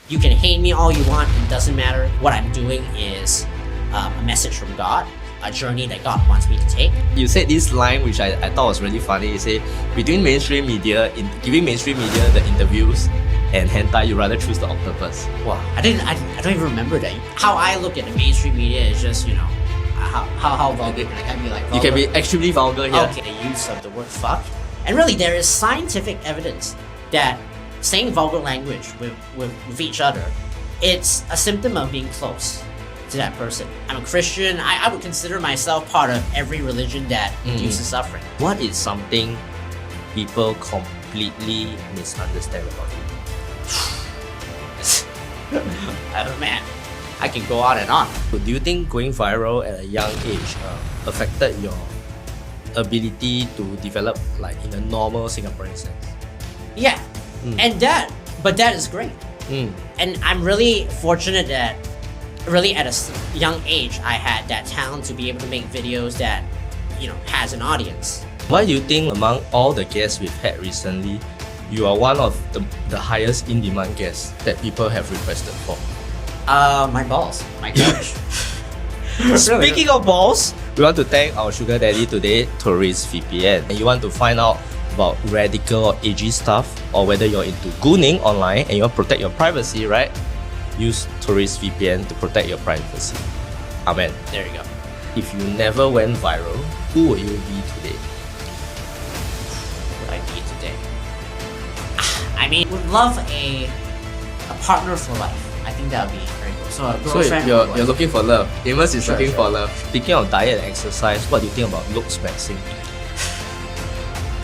You can hate me all you want, it doesn't matter. What I'm doing is a message from God, a journey that God wants me to take. You said this line, which I thought was really funny. You say, between mainstream media, giving mainstream media the interviews and hentai, you rather choose the octopus. Wow, I don't even remember that. How I look at the mainstream media is just, how vulgar can I be like vulgar? You can be extremely vulgar here. Okay, the use of the word fuck. And really, there is scientific evidence that saying vulgar language with each other, it's a symptom of being close to that person. I'm a Christian. I would consider myself part of every religion that reduces suffering. What is something people completely misunderstand about you? Oh man, I can go on and on. Do you think going viral at a young age affected your ability to develop like in a normal Singaporean sense? Yeah, but that is great. And I'm really fortunate that really at a young age I had that talent to be able to make videos that has an audience. Why do you think among all the guests we've had recently, you are one of the highest in-demand guests that people have requested for? My balls, my coach. Speaking of balls, we want to thank our sugar daddy today, Turis VPN. And you want to find out about radical or edgy stuff, or whether you're into gooning online and you want to protect your privacy, right? Use Turis VPN to protect your privacy. Amen. There you go. If you never went viral, who would you be today? What would I be today? I mean, would love a partner for life. I think that would be very cool. So a girlfriend. So you're looking for love. Amos is looking sure. for love. Speaking of diet and exercise, what do you think about looks maxing?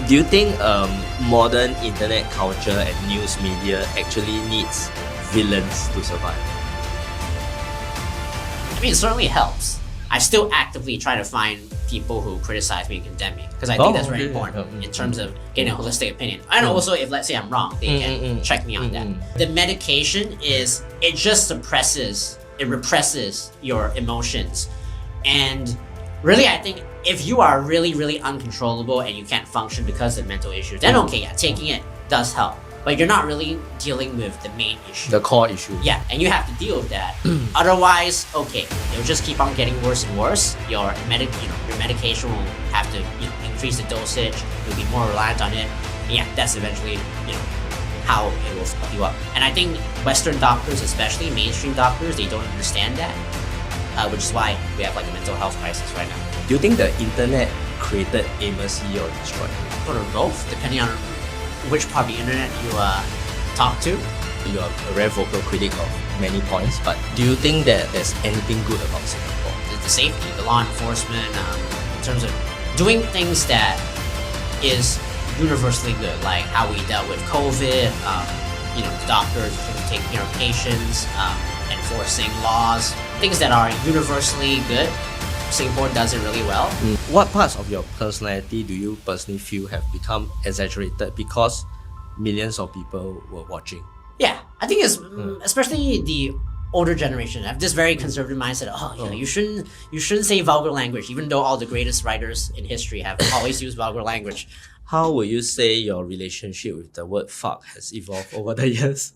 Do you think modern internet culture and news media actually needs villains to survive? I mean, it certainly helps. I still actively try to find people who criticize me and condemn me because I think that's very important in terms of getting a holistic opinion. And also, if let's say I'm wrong, they can check me on that. The medication it represses your emotions. And really, I think if you are really, really uncontrollable and you can't function because of mental issues, then okay, yeah, taking it does help. But you're not really dealing with the main issue. The core issue. Yeah, and you have to deal with that. Otherwise, okay, it'll just keep on getting worse and worse. Your medication will have to increase the dosage. You'll be more reliant on it. And yeah, that's eventually how it will fuck you up. And I think Western doctors, especially mainstream doctors, they don't understand that, which is why we have like a mental health crisis right now. Do you think the internet created Amos Yee or destroyed him? Sort of both, depending on which part of the internet you talk to. You are a very vocal critic of many points, but do you think that there's anything good about Singapore? The safety, the law enforcement, in terms of doing things that is universally good, like how we dealt with COVID, doctors taking care of patients, enforcing laws, things that are universally good. Singapore does it really well. What parts of your personality do you personally feel have become exaggerated because millions of people were watching? Yeah, I think it's especially the older generation have this very conservative mindset. You shouldn't say vulgar language, even though all the greatest writers in history have always used vulgar language. How would you say your relationship with the word fuck has evolved over the years?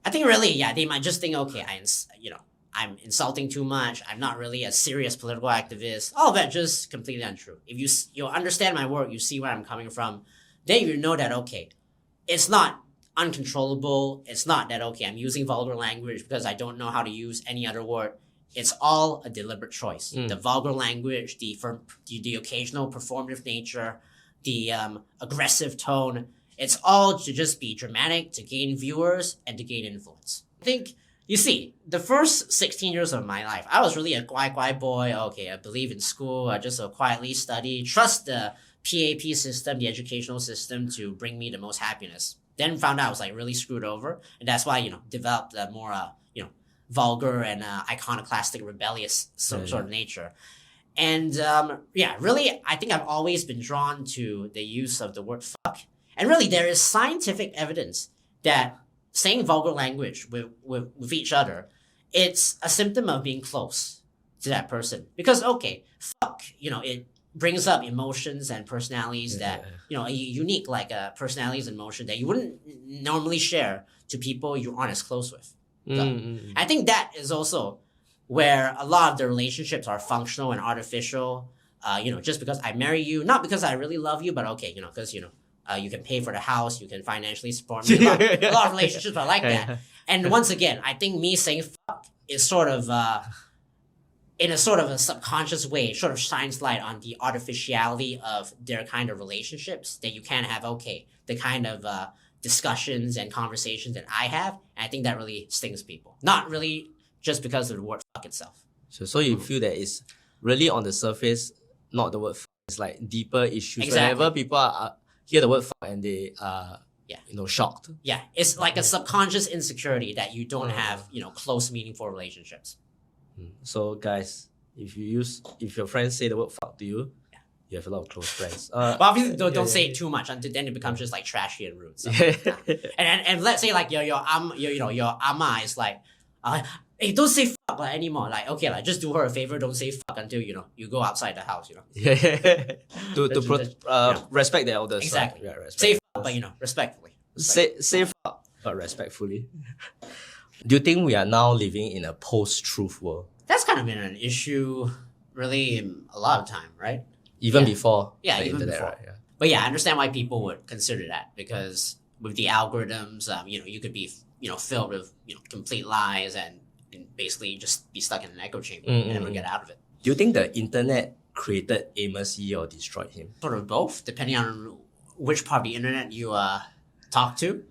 I think really, yeah, they might just think, okay, I'm insulting too much. I'm not really a serious political activist. All of that just completely untrue. If you understand my work, you see where I'm coming from, then you know that, okay, it's not uncontrollable. It's not that, okay, I'm using vulgar language because I don't know how to use any other word. It's all a deliberate choice. The vulgar language, the occasional performative nature, the aggressive tone, it's all to just be dramatic, to gain viewers, and to gain influence. I think, you see, the first 16 years of my life, I was really a quiet boy. Okay, I believe in school. I just quietly study, trust the PAP system, the educational system, to bring me the most happiness. Then found out I was like really screwed over, and that's why developed a more vulgar and iconoclastic, rebellious sort of nature. And really, I think I've always been drawn to the use of the word fuck. And really, there is scientific evidence that saying vulgar language with each other, it's a symptom of being close to that person. Because, okay, fuck, brings up emotions and personalities that unique like personalities and emotion that you wouldn't normally share to people you aren't as close with. So, I think that is also where a lot of the relationships are functional and artificial. Just because I marry you, not because I really love you, but okay, because you can pay for the house, you can financially support me. A lot of relationships are like that. And once again, I think me saying fuck is sort of in a sort of a subconscious way, sort of shines light on the artificiality of their kind of relationships that you can't have. Okay, the kind of discussions and conversations that I have, and I think that really stings people. Not really just because of the word fuck itself. So you feel that it's really on the surface, not the word fuck. It's like deeper issues. Exactly. Whenever people hear the word fuck and they are shocked. Yeah, it's like a subconscious insecurity that you don't have, close, meaningful relationships. So guys, if your friends say the word fuck to you, you have a lot of close friends. But obviously don't say it too much until then it becomes just like trashy and rude. So, and let's say like your ama is like, hey, don't say fuck anymore. Like, okay, like just do her a favor, don't say fuck until you go outside the house. To respect the elders. Exactly. Right? Say fuck, but respectfully. Say fuck, but respectfully. Do you think we are now living in a post-truth world? That's kind of been an issue, really, a lot of time, right? Even before the even internet, before. right? Yeah. But yeah, I understand why people would consider that, because with the algorithms, you could be, filled with, complete lies and basically just be stuck in an echo chamber and never get out of it. Do you think the internet created Amos Yee or destroyed him? Sort of both, depending on which part of the internet you talk to.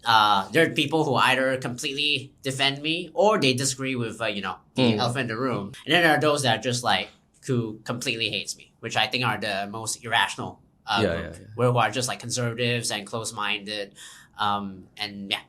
There are people who either completely defend me or they disagree with, the elephant in the room. And then there are those that are just like, who completely hates me, which I think are the most irrational group, who are just like conservatives and close-minded.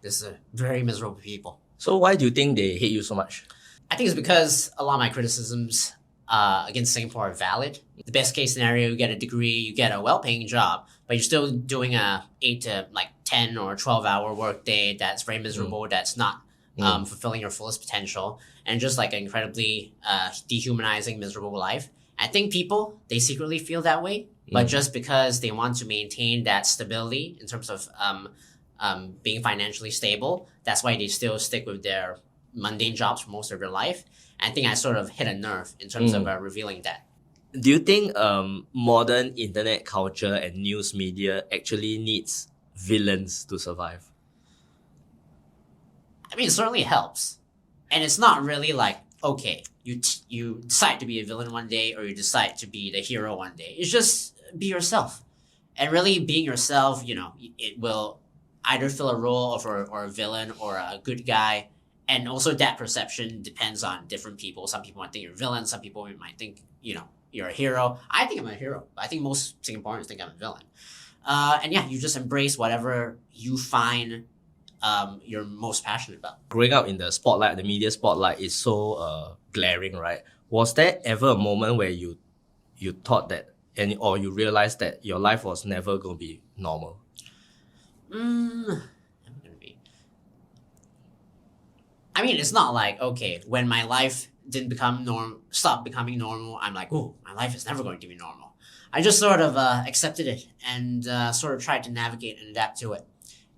This is a very miserable people. So why do you think they hate you so much? I think it's because a lot of my criticisms against Singapore are valid. The best case scenario, you get a degree, you get a well-paying job, but you're still doing a 8 to 10 or 12-hour work day that's very miserable, that's not fulfilling your fullest potential, and just like an incredibly dehumanizing, miserable life. I think people, they secretly feel that way, but just because they want to maintain that stability in terms of being financially stable, that's why they still stick with their mundane jobs for most of their life. I think I sort of hit a nerve in terms of revealing that. Do you think modern internet culture and news media actually needs villains to survive? I mean, it certainly helps. And it's not really like, okay, you decide to be a villain one day or you decide to be the hero one day. It's just be yourself. And really being yourself, it will either fill a role or a villain or a good guy. And also that perception depends on different people. Some people might think you're a villain. Some people might think, you're a hero. I think I'm a hero. I think most Singaporeans think I'm a villain. You just embrace whatever you find you're most passionate about. Growing up in the spotlight, the media spotlight is so glaring, right? Was there ever a moment where you thought that, or you realized that your life was never going to be normal? I mean, it's not like, okay, when my life stopped becoming normal, I'm like, oh, my life is never going to be normal. I just sort of accepted it and sort of tried to navigate and adapt to it.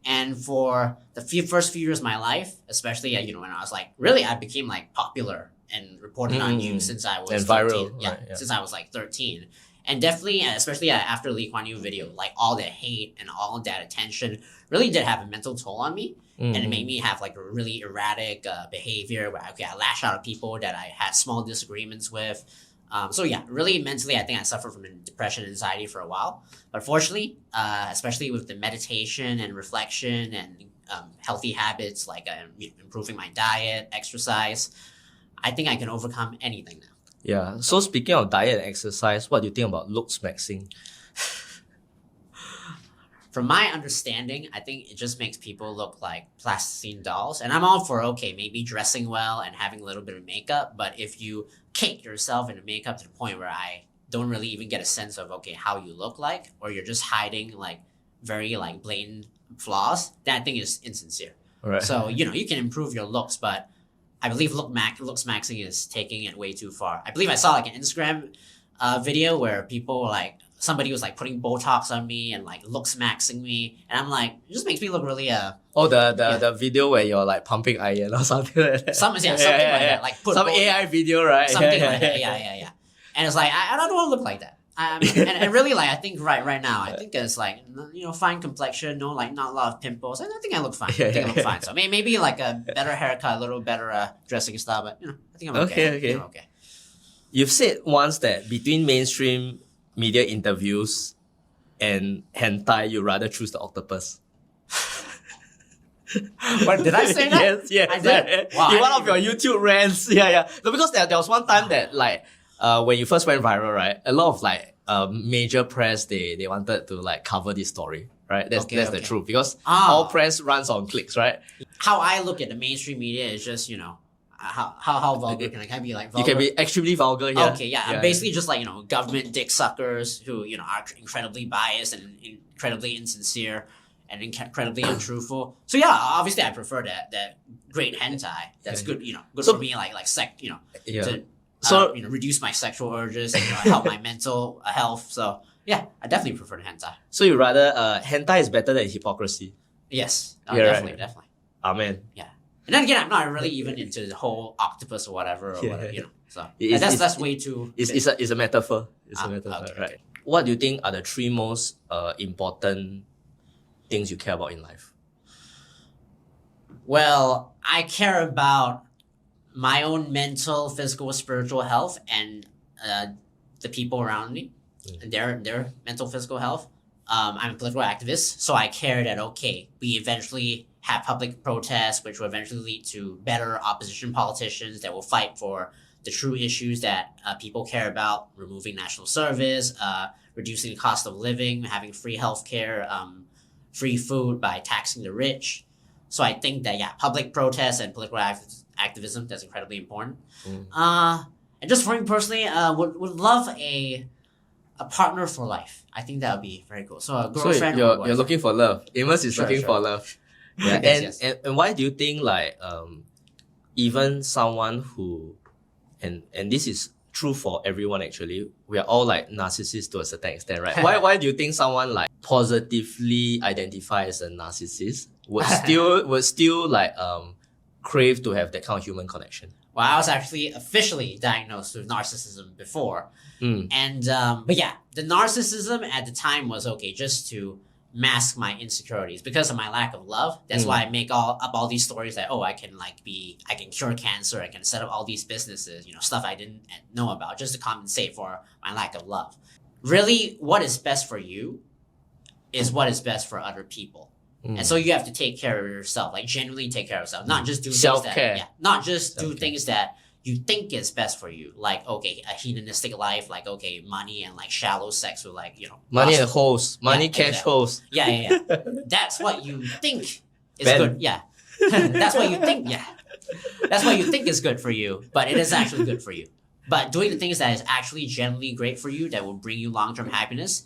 And for the first few years of my life, especially, when I was like, really, I became like popular and reported on news since I was and 13. Viral, right, Since I was like 13. And definitely, especially after Lee Kuan Yew video, like all that hate and all that attention really did have a mental toll on me. And it made me have like a really erratic behavior where, I lash out at people that I had small disagreements with. Really mentally, I think I suffered from depression and anxiety for a while. But fortunately, especially with the meditation and reflection and healthy habits like improving my diet, exercise, I think I can overcome anything now. Yeah. So speaking of diet and exercise, what do you think about looks maxing? From my understanding, I think it just makes people look like plasticine dolls. And I'm all for, maybe dressing well and having a little bit of makeup. But if you cake yourself into makeup to the point where I don't really even get a sense of, how you look like, or you're just hiding like very like blatant flaws, that thing is insincere. Right. So, you can improve your looks, but I believe looks maxing is taking it way too far. I believe I saw like an Instagram video where people like somebody was like putting Botox on me and like looks maxing me, and I'm like, it just makes me look really the video where you're like pumping iron or something like that. something like that, like put some AI video, right? something like that. Yeah. And it's like I don't want to look like that. And really, like I think right now, I think it's like fine complexion, not a lot of pimples. I think I look fine. I think I look fine. So maybe like a better haircut, a little better dressing style, but I think I'm okay. Okay. I'm okay. You've said once that between mainstream media interviews and hentai, you rather choose the octopus. What did I say that? Yes. I did. Wow, In one of your YouTube rants, yeah. No, because there was one time that like when you first went viral, right? A lot of like major press they wanted to like cover this story, right? That's the truth, because all press runs on clicks, right? How I look at the mainstream media is just how vulgar can I be like vulgar? You can be extremely vulgar here. Okay, yeah. Basically just like government dick suckers who are incredibly biased and incredibly insincere and incredibly untruthful. So yeah, obviously I prefer that great hentai. That's good, good for me, like to reduce my sexual urges and help my mental health. So yeah, I definitely prefer the hentai. So you rather hentai is better than hypocrisy? Yes, definitely. Amen. Yeah. And then again, I'm not really even into the whole octopus or whatever. So that's way too. It's a metaphor. It's a metaphor, okay, right? okay. What do you think are the three most important things you care about in life? Well, I care about my own mental, physical, spiritual health, and the people around me, and their mental, physical health. I'm a political activist, so I care that we eventually have public protests, which will eventually lead to better opposition politicians that will fight for the true issues that people care about: removing national service, reducing the cost of living, having free healthcare, free food by taxing the rich. So I think that public protests and political activism, that's incredibly important. And just for me personally, would love a partner for life. I think that would be very cool. So a girlfriend. So you're looking for love. Amos is looking for love. Yeah, Yes. And why do you think like even someone who and this is true for everyone actually, we are all like narcissists to a certain extent, right? Why do you think someone like positively identify as a narcissist would still like crave to have that kind of human connection? Well, I was actually officially diagnosed with narcissism before. And but yeah, the narcissism at the time was just to mask my insecurities because of my lack of love. That's why I make up all these stories that I can cure cancer, I can set up all these businesses, stuff I didn't know about, just to compensate for my lack of love. Really, what is best for you is what is best for other people. And so you have to take care of yourself, like genuinely take care of yourself, not just do self-care. Not just do things that you think is best for you, like a hedonistic life, like money and like shallow sex with money and hoes, cash hoes. Yeah. That's what you think is good. Yeah, that's what you think. Yeah, that's what you think is good for you, but it is actually good for you. But doing the things that is actually genuinely great for you, that will bring you long-term happiness,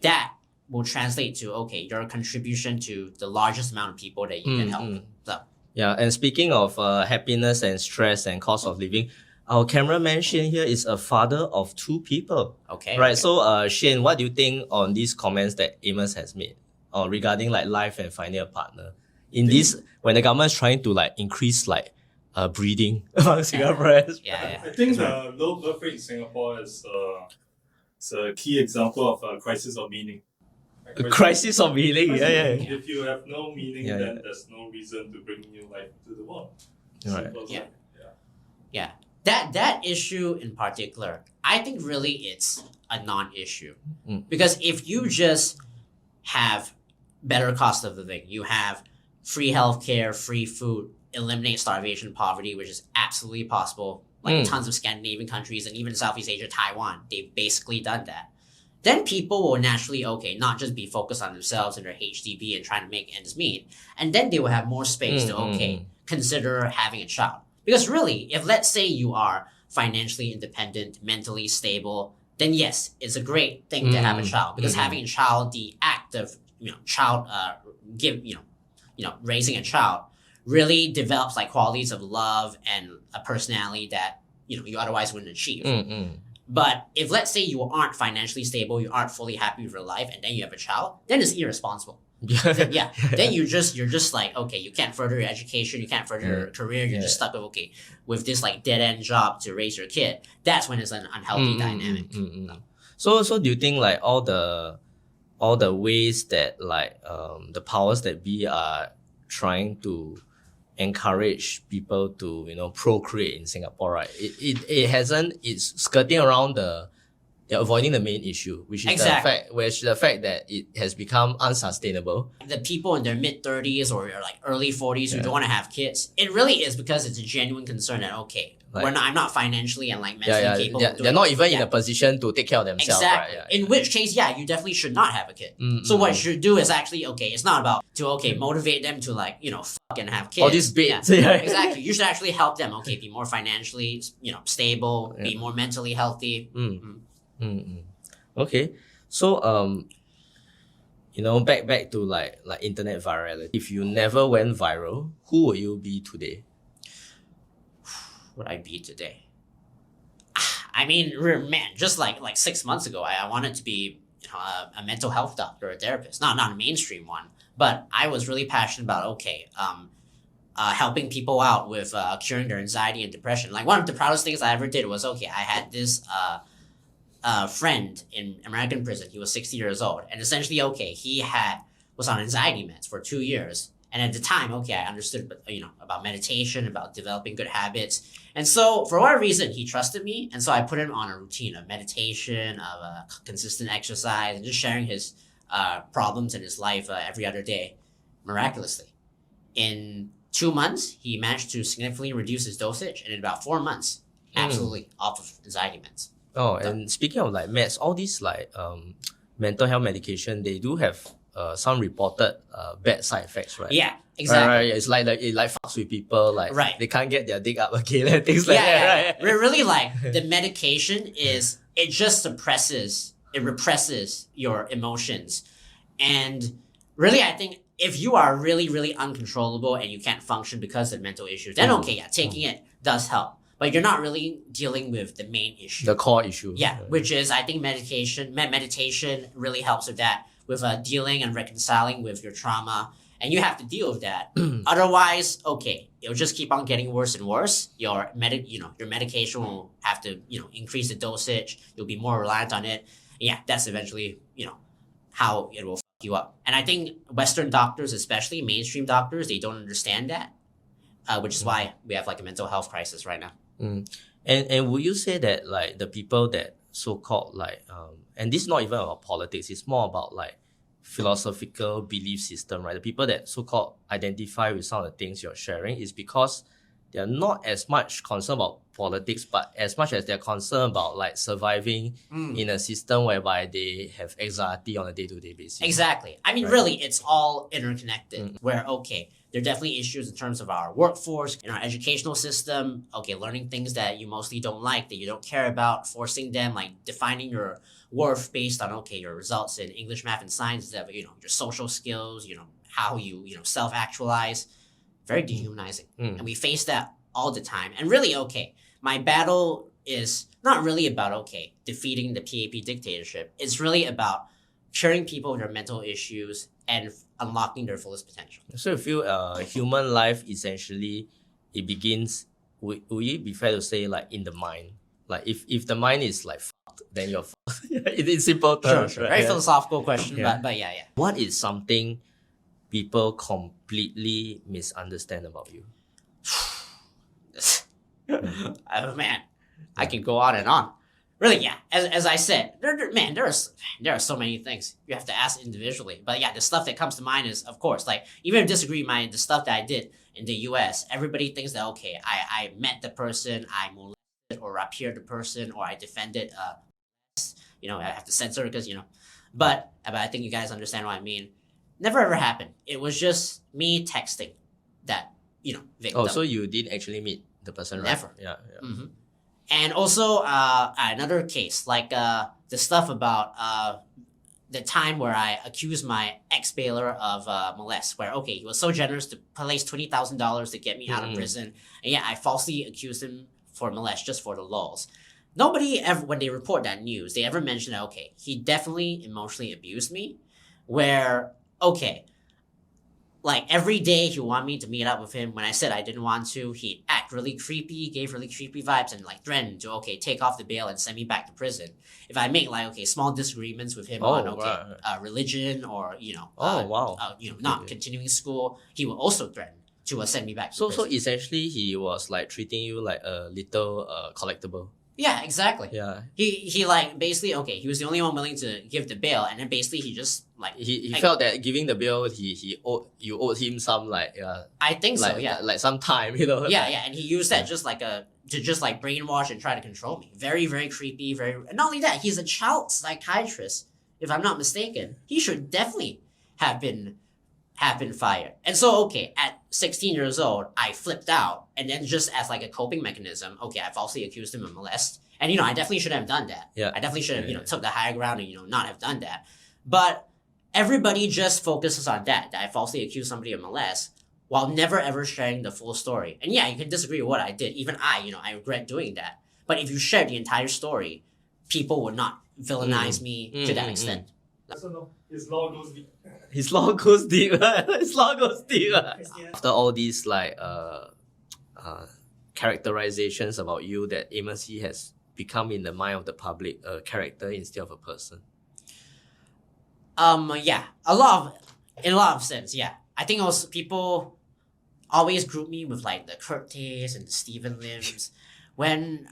that will translate to your contribution to the largest amount of people that you can help. So. Yeah, and speaking of happiness and stress and cost of living, our cameraman Shane here is a father of 2 people. Okay. Right. So Shane, what do you think on these comments that Amos has made regarding like life and finding a partner? When the government is trying to like increase like breeding among Singaporeans. Yeah. I think low birth rate in Singapore is a key example of a crisis of meaning. A crisis of meaning. Yeah. If you have no meaning, then there's no reason to bring new life to the world. Right. Yeah. That issue in particular, I think really it's a non-issue. Because if you just have better cost of living, you have free healthcare, free food, eliminate starvation, poverty, which is absolutely possible. Like tons of Scandinavian countries and even Southeast Asia, Taiwan, they've basically done that. Then people will naturally, not just be focused on themselves and their HDB and trying to make ends meet. And then they will have more space to, consider having a child. Because really, if let's say you are financially independent, mentally stable, then yes, it's a great thing to have a child. Because having a child, the act of, raising a child really develops like qualities of love and a personality that, you otherwise wouldn't achieve. But if let's say you aren't financially stable, you aren't fully happy with your life, and then you have a child, then it's irresponsible. Then you're just like, okay, you can't further your education, you can't further your career, you're just stuck with this like dead end job to raise your kid. That's when it's an unhealthy dynamic. So do you think like all the ways that like the powers that be are trying to encourage people to, you know, procreate in Singapore, right? It's skirting around they're avoiding the main issue, which is the fact that it has become unsustainable. The people in their mid-30s or like early 40s who don't want to have kids, it really is because it's a genuine concern that, okay, I'm not financially and like mentally capable. They're not even in a position to take care of themselves. Exactly. Right? In which case, you definitely should not have a kid. So what you should do is actually, okay, it's not about motivate them to like, fuck and have kids. All these bits. Exactly. You should actually help them, okay, be more financially, stable, be more mentally healthy. Okay. So back to like internet virality. If you never went viral, who would you be today? Would I be today? I mean, man, just like 6 months ago, I wanted to be a mental health doctor, a therapist. Not a mainstream one, but I was really passionate about helping people out with curing their anxiety and depression. Like one of the proudest things I ever did was I had this friend in American prison. He was 60 years old, and essentially he was on anxiety meds for 2 years. And at the time, I understood, about meditation, about developing good habits. And so for whatever reason, he trusted me. And so I put him on a routine of meditation, of consistent exercise, and just sharing his problems in his life every other day, miraculously. In 2 months, he managed to significantly reduce his dosage. And in about 4 months, absolutely off of anxiety meds. Oh, and speaking of like meds, all these like mental health medication, they do have some reported bad side effects, right? Yeah, exactly. Right. It's like it fucks with people, like they can't get their dick up again and things like that, right? Really, like the medication it just represses your emotions. And really, I think if you are really, really uncontrollable and you can't function because of mental issues, then taking it does help. But you're not really dealing with the main issue. The core issue. Yeah, which is, I think meditation really helps with that, with dealing and reconciling with your trauma. And you have to deal with that. Otherwise, it'll just keep on getting worse and worse. Your medication will have to, increase the dosage. You'll be more reliant on it. Yeah, that's eventually, how it will fuck you up. And I think Western doctors, especially mainstream doctors, they don't understand that, which is why we have like a mental health crisis right now. And would you say that like the people that so-called like and this is not even about politics, it's more about like philosophical belief system, right? The people that so-called identify with some of the things you're sharing is because they're not as much concerned about politics, but as much as they're concerned about like surviving in a system whereby they have anxiety on a day-to-day basis. Exactly. I mean, really, it's all interconnected. Where, there are definitely issues in terms of our workforce, in our educational system, learning things that you mostly don't like, that you don't care about, forcing them, like defining your worth based on, your results in English, math, and science, that, your social skills, how you, self-actualize. Very dehumanizing. And we face that all the time. And really, my battle is not really about, defeating the PAP dictatorship. It's really about curing people with their mental issues and unlocking their fullest potential. So you feel human life essentially, it begins, would it be fair to say, like in the mind? Like if the mind is like fucked, then you're fucked. In simple terms. Sure. Right? Very philosophical question, but yeah. What is something people completely misunderstand about you? Oh man, I can go on and on. Really, yeah. As I said, there are so many things you have to ask individually. But yeah, the stuff that comes to mind is, of course, like even if you disagree, the stuff that I did in the U.S., everybody thinks that I met the person, I molested or appeared the person, or I defended. I have to censor because but I think you guys understand what I mean. Never ever happened. It was just me texting that victim. Oh, so you didn't actually meet the person, right? Never. Yeah. Mm-hmm. And also another case, like the stuff about the time where I accused my ex-bailer of molest, where he was so generous to place $20,000 to get me out of prison, and I falsely accused him for molest just for the lulz. nobody ever, when they report that news, they ever mention that, okay, he definitely emotionally abused me, where, okay, like every day he wanted me to meet up with him. When I said I didn't want to, he'd act really creepy, gave really creepy vibes, and like threatened to, okay, take off the bail and send me back to prison. If I make like, okay, small disagreements with him on, okay, religion or, not continuing school, he will also threaten to send me back to prison. So essentially he was like treating you like a little collectible. Yeah, exactly. Yeah. He like basically, okay, he was the only one willing to give the bail, and then basically he just like he felt that giving the bill you owed him some I think so, yeah. like some time, Yeah, and he used that just like to just like brainwash and try to control me. Very, very creepy, and not only that, he's a child psychiatrist, if I'm not mistaken. He should definitely have been fired. And so, okay, at 16 years old, I flipped out, and then just as like a coping mechanism, okay, I falsely accused him of molest. And I definitely should have done that. Yeah. I definitely should have, took the higher ground and, not have done that. But everybody just focuses on that I falsely accused somebody of molest, while never ever sharing the full story. And yeah, you can disagree with what I did. Even I regret doing that. But if you share the entire story, people would not villainize me to that extent. So no, his law goes deep. His law goes deep. His law goes deep. After all these characterizations about you, that Amos Yee has become in the mind of the public a character instead of a person. Yeah, in a lot of sense, yeah. I think also people always group me with like the Kurt Tays and the Stephen Lims, when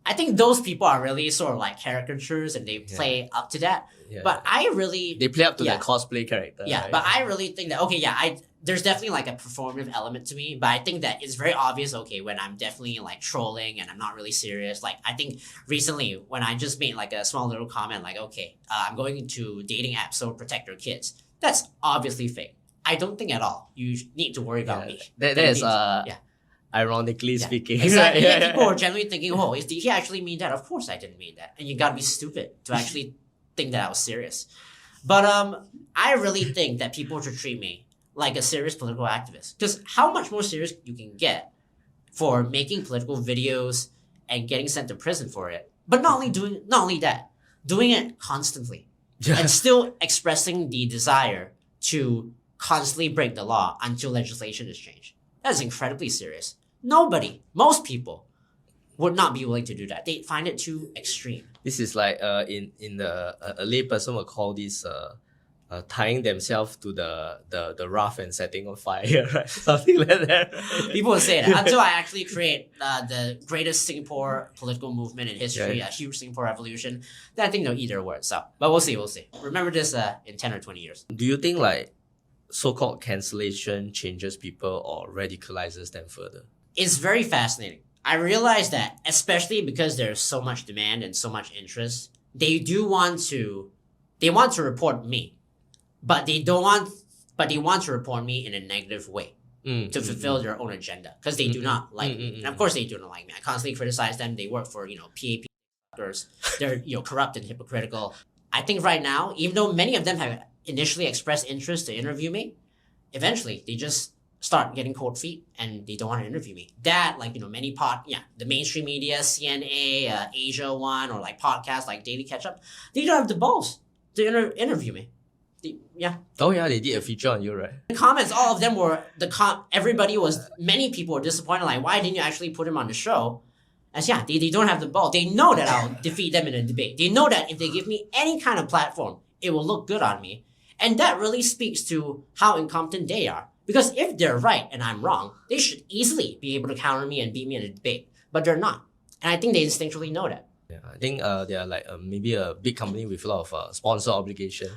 I think those people are really sort of like caricatures and they play up to that. Yeah. But I really... They play up to that cosplay character. Yeah, right? but I really think that, okay, yeah, there's definitely like a performative element to me, but I think that it's very obvious, okay, when I'm definitely like trolling and I'm not really serious. Like, I think recently when I just made like a small little comment like, okay, I'm going into dating apps, so protect your kids. That's obviously fake. I don't think at all you need to worry about me. That is... Ironically speaking. Exactly. People are generally thinking, oh, did he actually mean that? Of course I didn't mean that. And you gotta be stupid to actually think that I was serious. But I really think that people should treat me like a serious political activist. Because how much more serious you can get for making political videos and getting sent to prison for it. But not only that, doing it constantly. And still expressing the desire to constantly break the law until legislation is changed. That is incredibly serious. Most people would not be willing to do that. They find it too extreme. This is like in the a lay person would call this tying themselves to the rough and setting on fire, right? Something like that. People would say that until I actually create the greatest Singapore political movement in history, a huge Singapore revolution. Then I think they'll eat their words. So, but we'll see. Remember this in 10 or 20 years. Do you think like so-called cancellation changes people or radicalizes them further? It's very fascinating. I realize that, especially because there's so much demand and so much interest, they want to report me, but they want to report me in a negative way to fulfill their own agenda, because they do not like me. And of course they do not like me. I constantly criticize them. They work for, PAP fuckers. They're, corrupt and hypocritical. I think right now, even though many of them have initially expressed interest to interview me, eventually they just start getting cold feet and they don't want to interview me. That, like, the mainstream media, CNA, Asia One, or like podcasts like Daily Catch Up, they don't have the balls to interview me. Oh yeah, they did a feature on you, right? The comments, all of them were, many people were disappointed, like, why didn't you actually put him on the show? As they don't have the ball. They know that I'll defeat them in a debate. They know that if they give me any kind of platform, it will look good on me. And that really speaks to how incompetent they are. Because if they're right and I'm wrong, they should easily be able to counter me and beat me in a debate. But they're not. And I think they instinctually know that. Yeah, I think they are like maybe a big company with a lot of sponsor obligation.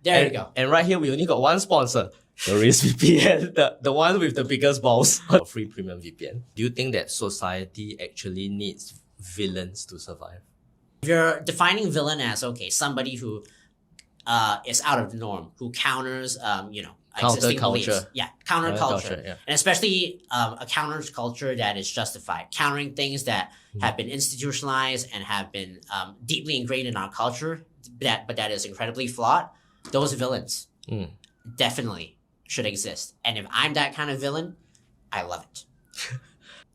There you go. And right here, we only got one sponsor, Turis VPN, the one with the biggest balls. Free premium VPN. Do you think that society actually needs villains to survive? If you're defining villain as, okay, somebody who is out of the norm, who counters, existing beliefs. Yeah, counterculture. Yeah. And especially a counterculture that is justified. Countering things that have been institutionalized and have been deeply ingrained in our culture, but that is incredibly flawed. Those villains definitely should exist. And if I'm that kind of villain, I love it.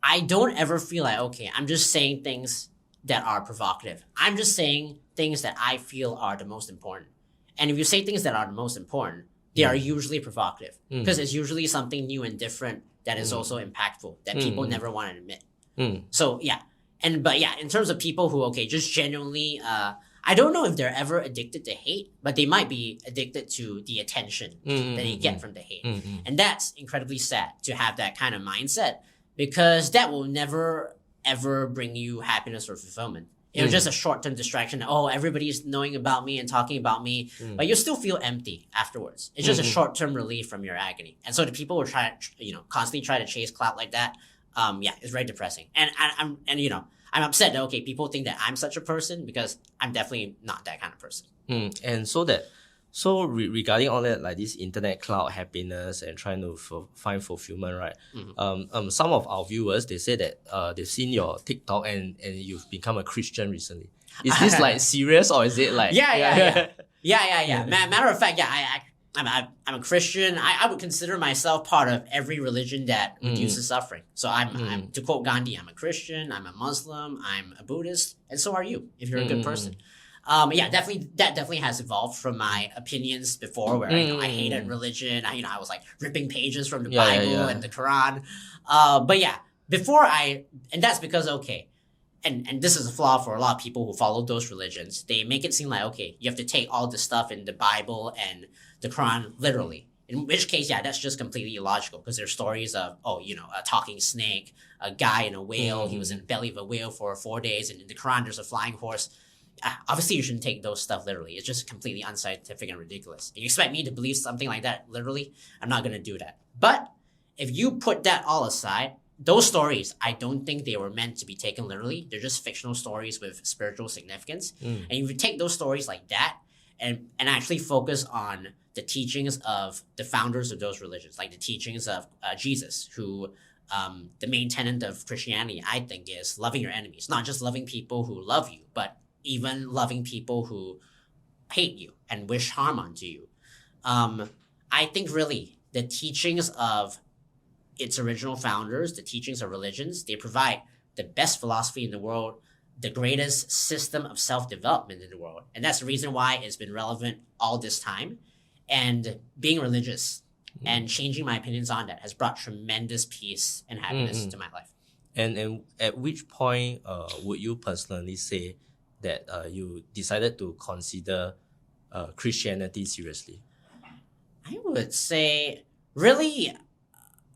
I don't ever feel like, okay, I'm just saying things that are provocative. I'm just saying things that I feel are the most important. And if you say things that are the most important, they are usually provocative because it's usually something new and different that is also impactful that people never want to admit. So yeah. But in terms of people who, just genuinely, I don't know if they're ever addicted to hate, but they might be addicted to the attention that they get from the hate. And that's incredibly sad to have that kind of mindset because that will never, ever bring you happiness or fulfillment. It was just a short-term distraction. Oh, everybody's knowing about me and talking about me, but you still feel empty afterwards. It's just a short-term relief from your agony. And so the people who constantly try to chase clout like that, it's very depressing. And I'm upset that people think that I'm such a person because I'm definitely not that kind of person. And regarding all that, like this internet cloud happiness and trying to find fulfillment, right? Some of our viewers, they say that they've seen your TikTok and you've become a Christian recently. Is this like serious or is it like? Yeah. Matter of fact, I'm a Christian. I would consider myself part of every religion that reduces suffering. So I'm to quote Gandhi, I'm a Christian, I'm a Muslim, I'm a Buddhist, and so are you if you're a good person. Definitely has evolved from my opinions before where I hated religion. I was like ripping pages from the Bible and the Quran. And that's because and this is a flaw for a lot of people who follow those religions. They make it seem like you have to take all the stuff in the Bible and the Quran literally. In which case, that's just completely illogical because there's stories of a talking snake, a guy in a whale. He was in the belly of a whale for 4 days, and in the Quran there's a flying horse. Obviously, you shouldn't take those stuff literally. It's just completely unscientific and ridiculous. You expect me to believe something like that literally? I'm not going to do that. But if you put that all aside, those stories, I don't think they were meant to be taken literally. They're just fictional stories with spiritual significance. And if you take those stories like that and actually focus on the teachings of the founders of those religions, like the teachings of Jesus, who the main tenet of Christianity, I think, is loving your enemies. Not just loving people who love you, but even loving people who hate you and wish harm onto you. I think really the teachings of its original founders, the teachings of religions, they provide the best philosophy in the world, the greatest system of self-development in the world. And that's the reason why it's been relevant all this time. And being religious and changing my opinions on that has brought tremendous peace and happiness to my life. And at which point would you personally say that you decided to consider Christianity seriously? I would say really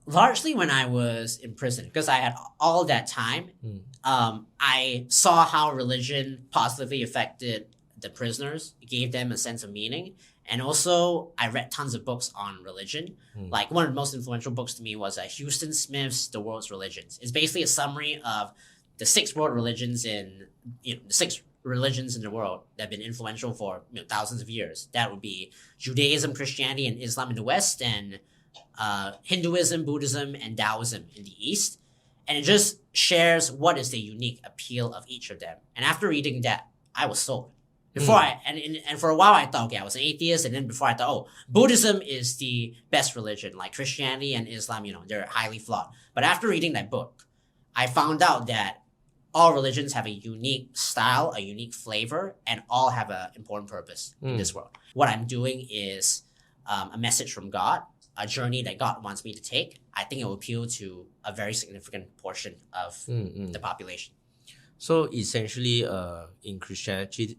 largely when I was in prison because I had all that time. I saw how religion positively affected the prisoners. It gave them a sense of meaning. And also, I read tons of books on religion. Like one of the most influential books to me was Houston Smith's The World's Religions. It's basically a summary of the 6 world religions the 6 religions in the world that have been influential for thousands of years. That would be Judaism, Christianity, and Islam in the West, and Hinduism, Buddhism, and Taoism in the East. And it just shares what is the unique appeal of each of them. And after reading that, I was sold. Before and for a while I thought, I was an atheist, and then before I thought, Buddhism is the best religion, like Christianity and Islam, they're highly flawed. But after reading that book, I found out that all religions have a unique style, a unique flavor, and all have an important purpose in this world. What I'm doing is a message from God, a journey that God wants me to take. I think it will appeal to a very significant portion of the population. So essentially, in Christianity,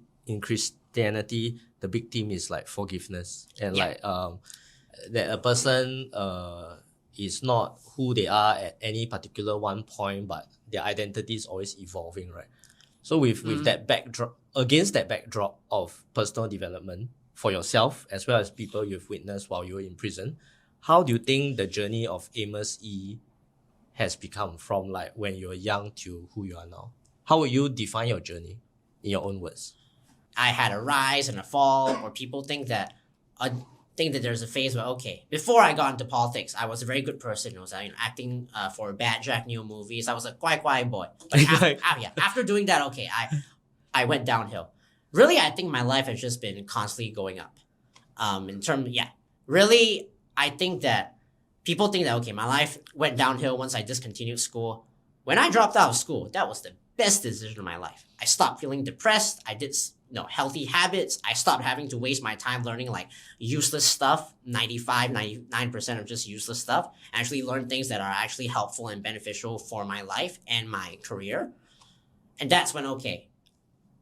the big theme is like forgiveness and that a person is not who they are at any particular one point, but their identity is always evolving, right? So with that backdrop, against that backdrop of personal development for yourself as well as people you've witnessed while you were in prison, how do you think the journey of Amos Yee has become from like when you were young to who you are now? How would you define your journey in your own words? I had a rise and a fall, or people think that there's a phase where, before I got into politics, I was a very good person. I was acting for bad Jack Neo movies. I was a quiet boy. But after doing that, I went downhill. Really, I think my life has just been constantly going up. Really, I think that people think that, my life went downhill once I discontinued school. When I dropped out of school, that was the best decision of my life. I stopped feeling depressed. I did healthy habits. I stopped having to waste my time learning like useless stuff. 99% of just useless stuff. I actually learned things that are actually helpful and beneficial for my life and my career. And that's when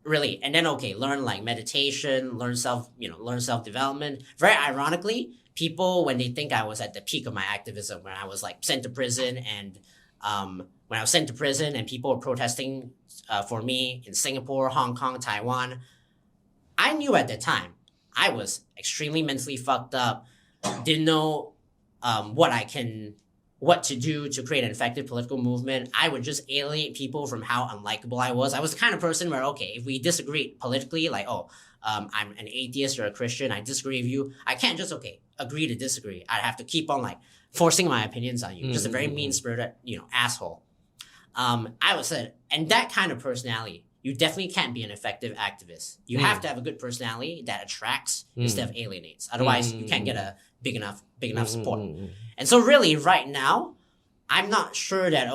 learn like meditation, learn self-development. Very ironically, people, when they think I was at the peak of my activism, when I was like sent to prison and people were protesting for me in Singapore, Hong Kong, Taiwan, I knew at the time I was extremely mentally fucked up, didn't know what to do to create an effective political movement. I would just alienate people from how unlikable I was. I was the kind of person where, okay, if we disagreed politically, like, I'm an atheist or a Christian, I disagree with you, I can't just, agree to disagree. I'd have to keep on, like, forcing my opinions on you. Just a very mean-spirited, asshole. I was said, and that kind of personality, you definitely can't be an effective activist. You have to have a good personality that attracts instead of alienates. Otherwise, you can't get a big enough support. And so really, right now, I'm not sure that,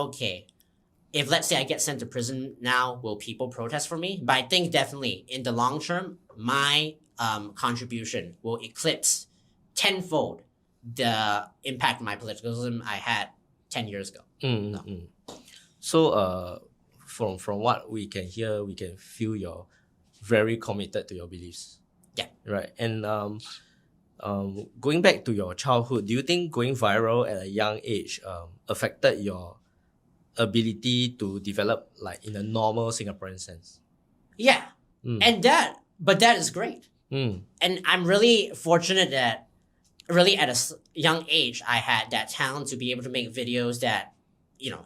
if let's say I get sent to prison now, will people protest for me? But I think definitely in the long term, my contribution will eclipse tenfold the impact of my politicalism I had 10 years ago. So, from what we can hear, we can feel you're very committed to your beliefs. Yeah. Right. And going back to your childhood, do you think going viral at a young age affected your ability to develop like in a normal Singaporean sense? Yeah. But that is great. And I'm really fortunate that really at a young age, I had that talent to be able to make videos that,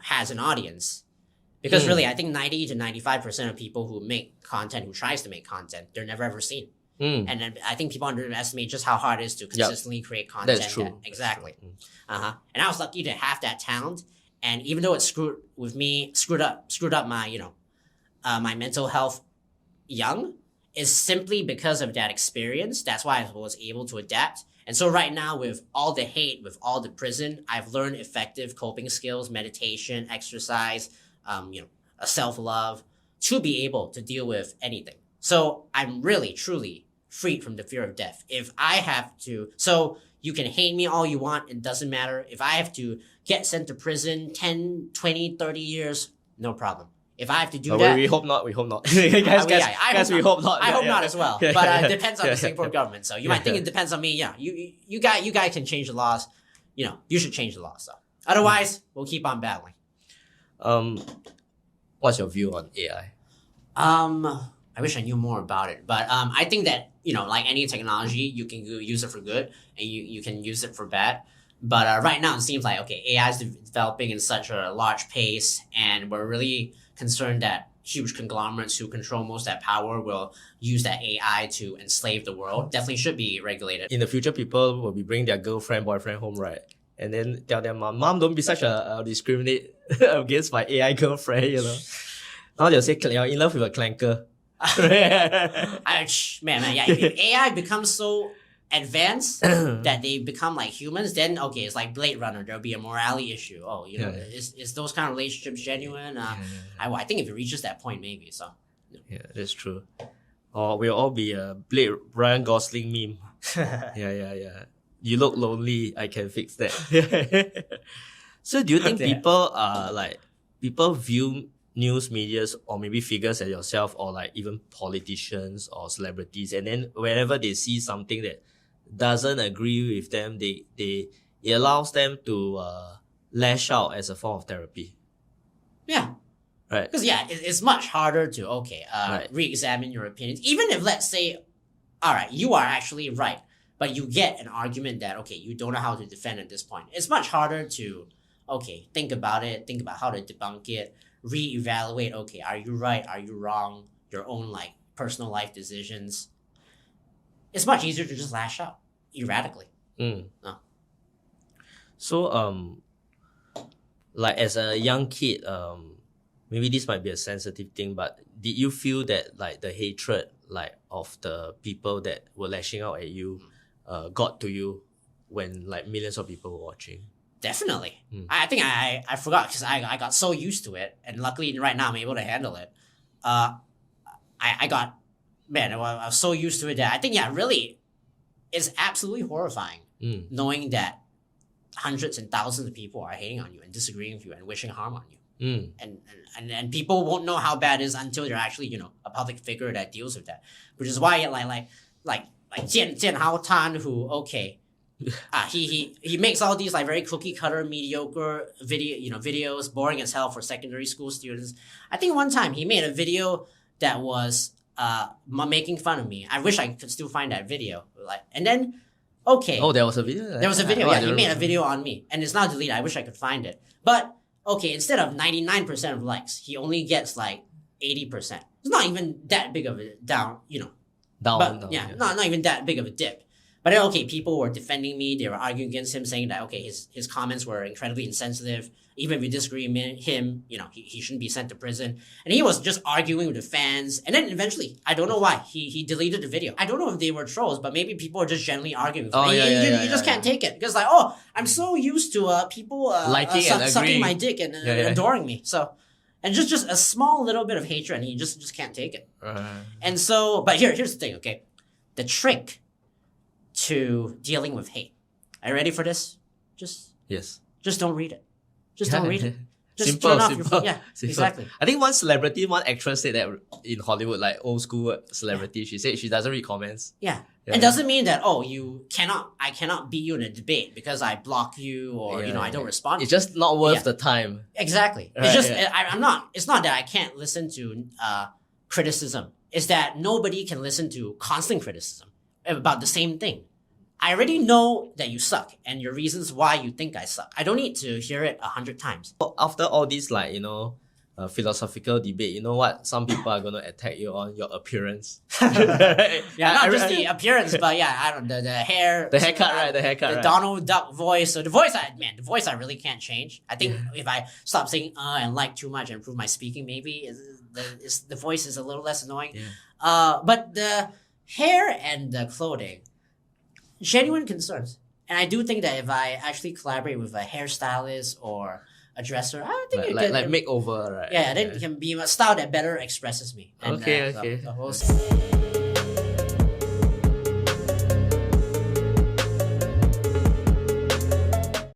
has an audience. Because really, I think 90 to 95% of people who make content, who tries to make content, they're never ever seen. And then I think people underestimate just how hard it is to consistently create content. That's true. Exactly. And I was lucky to have that talent. And even though it screwed up my, my mental health young, is simply because of that experience. That's why I was able to adapt. And so right now, with all the hate, with all the prison, I've learned effective coping skills, meditation, exercise, a self-love to be able to deal with anything. So I'm really, truly freed from the fear of death. If I have to, so you can hate me all you want, it doesn't matter. If I have to get sent to prison 10, 20, 30 years, no problem. If I have to do that... We hope not. We hope not. we hope not. I hope not as well. But it depends on the Singapore government. So you might think it depends on me. Yeah, you guys can change the laws. You should change the laws. So otherwise, we'll keep on battling. What's your view on AI? I wish I knew more about it. But I think that, like any technology, you can use it for good and you can use it for bad. But right now, it seems like, AI is developing in such a large pace, and we're really concerned that huge conglomerates who control most of that power will use that AI to enslave the world. Definitely should be regulated. In the future, people will be bringing their girlfriend, boyfriend home, right? And then tell them, Mom, don't be such a discriminate against my AI girlfriend, Now they'll say, you're in love with a clanker. If AI becomes so advanced that they become like humans, then it's like Blade Runner. There'll be a morality issue. Is those kind of relationships genuine? I think if it reaches that point, maybe so. Yeah, that's true. Or we'll all be a Ryan Gosling meme. Yeah. You look lonely. I can fix that. So, do you think people view news medias or maybe figures as yourself, or like even politicians or celebrities, and then whenever they see something that doesn't agree with them, it allows them to lash out as a form of therapy? Yeah. Right. Because it's much harder to re-examine your opinions. Even if, let's say, all right, you are actually right, but you get an argument that you don't know how to defend at this point. It's much harder to think about it, think about how to debunk it, re-evaluate, are you right, are you wrong, your own like personal life decisions. It's much easier to just lash out erratically. No. So like as a young kid, maybe this might be a sensitive thing, but did you feel that like the hatred like of the people that were lashing out at you got to you when like millions of people were watching? definitely. I think I forgot because I got so used to it, and luckily right now I'm able to handle it. I got, man, I was so used to it that I think, yeah, really, it's absolutely horrifying knowing that hundreds and thousands of people are hating on you and disagreeing with you and wishing harm on you. And people won't know how bad it is until they're actually, you know, a public figure that deals with that. Which is why like Jian Hao Tan, who, okay, he makes all these like very cookie cutter, mediocre videos, boring as hell for secondary school students. I think one time he made a video that was making fun of me. I wish I could still find that video. And then, okay. Oh, there was a video? There was a video, yeah. He made a video on me. And it's now deleted. I wish I could find it. But, okay, instead of 99% of likes, he only gets like 80%. It's not even that big of a down. Not even that big of a dip. But then, okay, people were defending me. They were arguing against him, saying that, okay, his comments were incredibly insensitive. Even if you disagree with him, you know, he shouldn't be sent to prison. And he was just arguing with the fans. And then eventually, I don't know why, he deleted the video. I don't know if they were trolls, but maybe people were just generally arguing with him. You just can't take it. Because like, oh, I'm so used to people liking and sucking my dick and adoring me. So, and just a small little bit of hatred, and he just can't take it. And so, but here's the thing, okay? The trick to dealing with hate. Are you ready for this? Just don't read it. Just don't read it. Just turn off your phone. Yeah, simple. Exactly. I think one actress said that in Hollywood, like old school celebrity, she said she doesn't read comments. Yeah. It doesn't mean that, I cannot beat you in a debate because I block you or, I don't respond. It's just not worth the time. Exactly. Right, it's just, it's not that I can't listen to criticism. It's that nobody can listen to constant criticism about the same thing. I already know that you suck and your reasons why you think I suck. I don't need to hear it 100 times. After all this, philosophical debate, you know what? Some people are going to attack you on your appearance. Not just the appearance, but the hair. The haircut, right? The haircut, the right? Donald Duck voice. So the voice I really can't change. I think if I stop saying and like too much and improve my speaking, maybe the voice is a little less annoying. Yeah. But the hair and the clothing, genuine concerns. And I do think that if I actually collaborate with a hairstylist or a dresser, I think it could like makeover, right? Yeah, then it can be a style that better expresses me. And, okay. we'll see.